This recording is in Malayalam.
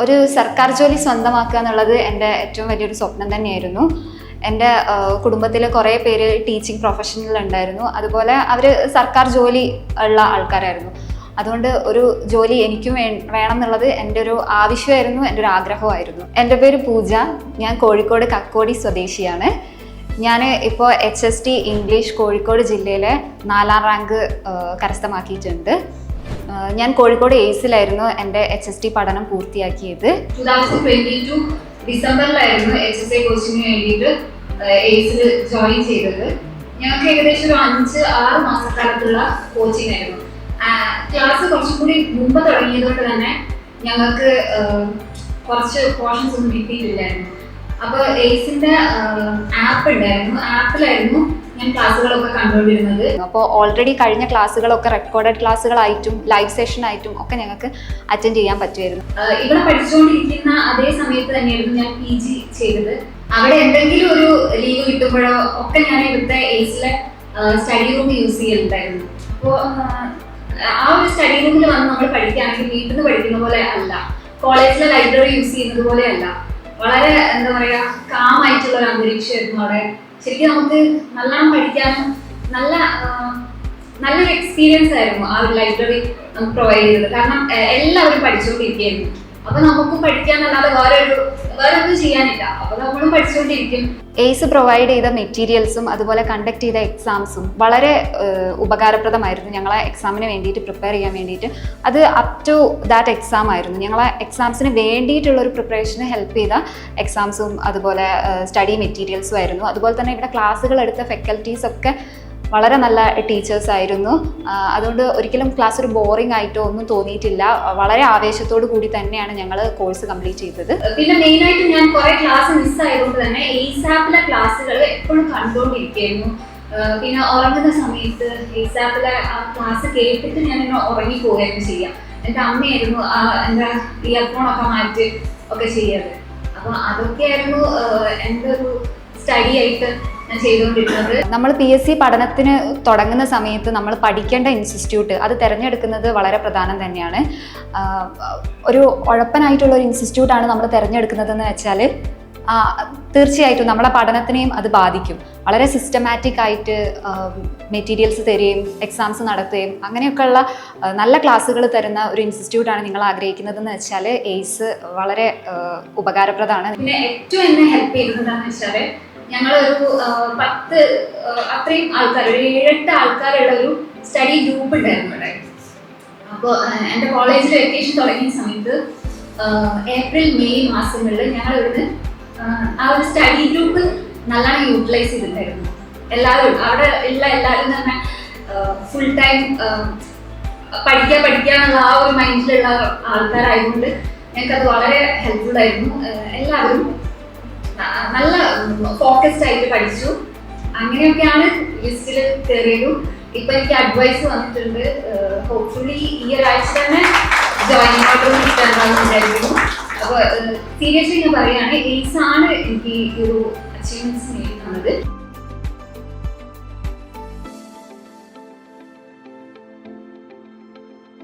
ഒരു സർക്കാർ ജോലി സ്വന്തമാക്കുക എന്നുള്ളത് എൻ്റെ ഏറ്റവും വലിയൊരു സ്വപ്നം തന്നെയായിരുന്നു. എൻ്റെ കുടുംബത്തിൽ കുറേ പേര് ടീച്ചിങ് പ്രൊഫഷനിൽ ഉണ്ടായിരുന്നു. അതുപോലെ അവർ സർക്കാർ ജോലി ഉള്ള ആൾക്കാരായിരുന്നു. അതുകൊണ്ട് ഒരു ജോലി എനിക്കും വേണം എന്നുള്ളത് എൻ്റെ ഒരു ആവശ്യമായിരുന്നു, എൻ്റെ ഒരു ആഗ്രഹമായിരുന്നു. എൻ്റെ പേര് പൂജ. ഞാൻ കോഴിക്കോട് കക്കോടി സ്വദേശിയാണ്. ഞാൻ ഇപ്പോൾ HST ഇംഗ്ലീഷ് കോഴിക്കോട് ജില്ലയിലെ 4ാം റാങ്ക് കരസ്ഥമാക്കിയിട്ടുണ്ട്. ഞാൻ കോഴിക്കോട് എയ്സിലായിരുന്നു എൻ്റെ HST പഠനം പൂർത്തിയാക്കിയത്. 2022 ഡിസംബറിലായിരുന്നു HSA കോച്ചിങ്ങിന് വേണ്ടിയിട്ട് എയ്സിൽ ജോയിൻ ചെയ്തത്. ഞങ്ങൾക്ക് ഏകദേശം ഒരു 5-6 മാസക്കാലത്തുള്ള കോച്ചിങ് ആയിരുന്നു. ക്ലാസ് കുറച്ചും കൂടി മുമ്പ് തുടങ്ങിയതുകൊണ്ട് തന്നെ ഞങ്ങൾക്ക് കുറച്ച് പോർഷൻസ് ഒന്നും കിട്ടിയിട്ടില്ലായിരുന്നു. അപ്പോൾ എയ്സിൻ്റെ ആപ്പ് ഉണ്ടായിരുന്നു. ആപ്പിലായിരുന്നു ഞാൻ ക്ലാസ്സുകളൊക്കെ കണ്ടുകൊണ്ടിരുന്നത്. അപ്പോൾ ഓൾറെഡി കഴിഞ്ഞ ക്ലാസ്സുകളൊക്കെ റെക്കോർഡഡ് ക്ലാസ്സുകളായിട്ടും ലൈവ് സെഷനായിട്ടും ഒക്കെ ഞങ്ങൾക്ക് അറ്റൻഡ് ചെയ്യാൻ പറ്റുമായിരുന്നു. ഇവിടെ പഠിച്ചുകൊണ്ടിരിക്കുന്ന അതേ സമയത്ത് തന്നെയായിരുന്നു ഞാൻ PG ചെയ്തത്. അവിടെ എന്തെങ്കിലും ഒരു ലീവ് കിട്ടുമ്പോഴോ ഒക്കെ ഞാൻ ഇവിടുത്തെ എയ്സിലെ സ്റ്റഡി റൂം യൂസ് ചെയ്യലുണ്ടായിരുന്നു. അപ്പോൾ ആ ഒരു സ്റ്റഡി റൂമിൽ വന്ന് നമ്മൾ പഠിക്കുകയാണെങ്കിൽ വീട്ടിൽ നിന്ന് പഠിക്കുന്ന പോലെ അല്ല, കോളേജിലെ ലൈബ്രറി യൂസ് ചെയ്യുന്നത് പോലെ അല്ല. വളരെ എന്താ പറയുക, കാമായിട്ടുള്ള ഒരു അന്തരീക്ഷമായിരുന്നു അവിടെ. ശരിക്കും നമുക്ക് നല്ലോണം പഠിക്കാനും നല്ലൊരു എക്സ്പീരിയൻസ് ആയിരുന്നു ആ ഒരു ലൈബ്രറി നമുക്ക് പ്രൊവൈഡ് ചെയ്തത്. കാരണം എല്ലാവരും പഠിച്ചുകൊണ്ടിരിക്കുകയായിരുന്നു. അപ്പൊ നമുക്ക് പഠിക്കാനല്ലാതെ വേറെ ഒന്നും ചെയ്യാനില്ല. അപ്പൊ നമ്മളും പഠിച്ചുകൊണ്ടിരിക്കും. എയ്സ് പ്രൊവൈഡ് ചെയ്ത മെറ്റീരിയൽസും അതുപോലെ കണ്ടക്ട് ചെയ്ത എക്സാംസും വളരെ ഉപകാരപ്രദമായിരുന്നു. ഞങ്ങളെ എക്സാമിന് വേണ്ടിയിട്ട് പ്രിപ്പയർ ചെയ്യാൻ വേണ്ടിയിട്ട് അത് അപ് ടു ദാറ്റ് എക്സാം ആയിരുന്നു. ഞങ്ങളെ എക്സാംസിന് വേണ്ടിയിട്ടുള്ളൊരു പ്രിപ്പറേഷന് ഹെൽപ്പ് ചെയ്ത എക്സാംസും അതുപോലെ സ്റ്റഡി മെറ്റീരിയൽസും ആയിരുന്നു. അതുപോലെ തന്നെ ഇവിടെ ക്ലാസ്സുകൾ എടുത്ത ഫാക്കൽറ്റീസ് ഒക്കെ വളരെ നല്ല ടീച്ചേഴ്സ് ആയിരുന്നു. അതുകൊണ്ട് ഒരിക്കലും ക്ലാസ് ഒരു ബോറിംഗ് ആയിട്ടോ ഒന്നും തോന്നിയിട്ടില്ല. വളരെ ആവേശത്തോടു കൂടി തന്നെയാണ് ഞങ്ങൾ കോഴ്സ് കംപ്ലീറ്റ് ചെയ്തത്. പിന്നെ മെയിനായിട്ട് ഞാൻ കുറെ ക്ലാസ് മിസ്സായതുകൊണ്ട് തന്നെ എയ്സ് ആപ്പിലെ ക്ലാസ്സുകൾ എപ്പോഴും കണ്ടുകൊണ്ടിരിക്കുകയായിരുന്നു. പിന്നെ ഉറങ്ങുന്ന സമയത്ത് എയ്സ് ആപ്പിലെ ആ ക്ലാസ് കേട്ടിട്ട് ഞാൻ ഇങ്ങനെ ഉറങ്ങിപ്പോവുകയായിരുന്നു ചെയ്യാം. എൻ്റെ അമ്മയായിരുന്നു എൻ്റെ ഇയർഫോണൊക്കെ മാറ്റി ഒക്കെ ചെയ്യാറ്. അപ്പോൾ അതൊക്കെയായിരുന്നു എൻ്റെ ഒരു സ്റ്റഡി ആയിട്ട് നമ്മൾ PSC പഠനത്തിന് തുടങ്ങുന്ന സമയത്ത് നമ്മൾ പഠിക്കേണ്ട ഇൻസ്റ്റിറ്റ്യൂട്ട് അത് തിരഞ്ഞെടുക്കുന്നത് വളരെ പ്രധാനം തന്നെയാണ്. ഒരു ഉഴപ്പനായിട്ടുള്ള ഒരു ഇൻസ്റ്റിറ്റ്യൂട്ടാണ് നമ്മൾ തിരഞ്ഞെടുക്കുന്നതെന്ന് വെച്ചാൽ തീർച്ചയായിട്ടും നമ്മളെ പഠനത്തിനെയും അത് ബാധിക്കും. വളരെ സിസ്റ്റമാറ്റിക് ആയിട്ട് മെറ്റീരിയൽസ് തരികയും എക്സാംസ് നടത്തുകയും അങ്ങനെയൊക്കെയുള്ള നല്ല ക്ലാസ്സുകൾ തരുന്ന ഒരു ഇൻസ്റ്റിറ്റ്യൂട്ടാണ് നിങ്ങൾ ആഗ്രഹിക്കുന്നതെന്ന് വെച്ചാൽ എയ്സ് വളരെ ഉപകാരപ്രദമാണ്. പിന്നെ ഏറ്റവും എന്നെ ഹെൽപ്പ് ചെയ്തതെന്ന് വെച്ചാൽ ഞങ്ങളൊരു 10 അത്രയും ആൾക്കാർ, ഒരു 7-8 ആൾക്കാരുള്ള ഒരു സ്റ്റഡി ഗ്രൂപ്പ് ഉണ്ടായിരുന്നു ഇവിടെ. അപ്പോൾ എൻ്റെ കോളേജിൽ വെക്കേഷൻ തുടങ്ങിയ സമയത്ത് ഏപ്രിൽ-മെയ് മാസങ്ങളിൽ ഞങ്ങൾ ഇവിടുന്ന് ആ ഒരു സ്റ്റഡി ഗ്രൂപ്പ് നല്ലോണം യൂട്ടിലൈസ് ചെയ്തിട്ടുണ്ടായിരുന്നു. എല്ലാവരും അവിടെ ഉള്ള എല്ലാവരും തന്നെ ഫുൾ ടൈം പഠിക്കാന്നുള്ള ആ ഒരു മൈൻഡിലുള്ള ആൾക്കാരായതുകൊണ്ട് ഞങ്ങൾക്കത് വളരെ ഹെൽപ്ഫുൾ ആയിരുന്നു. എല്ലാവരും നല്ല ഫോക്കസ്ഡ് ആയിട്ട് പഠിച്ചു. അങ്ങനെയൊക്കെയാണ് ലിസ്റ്റിൽ കയറിയതും. ഇപ്പൊ എനിക്ക് അഡ്വൈസ് വന്നിട്ടുണ്ട്. ഹോപ്പ്ഫുള്ളി ഈ ഒരാഴ്ച തന്നെ ജോയിനിങ് ഓർഡർ കിട്ടാനുണ്ടായിരുന്നു. അപ്പോൾ സീരിയസ്ലി ഞാൻ പറയുകയാണ്, എയ്സ് ആണ് എനിക്ക് ഈ ഒരു അച്ചീവ്മെന്റ്സ് നേടി തന്നത്.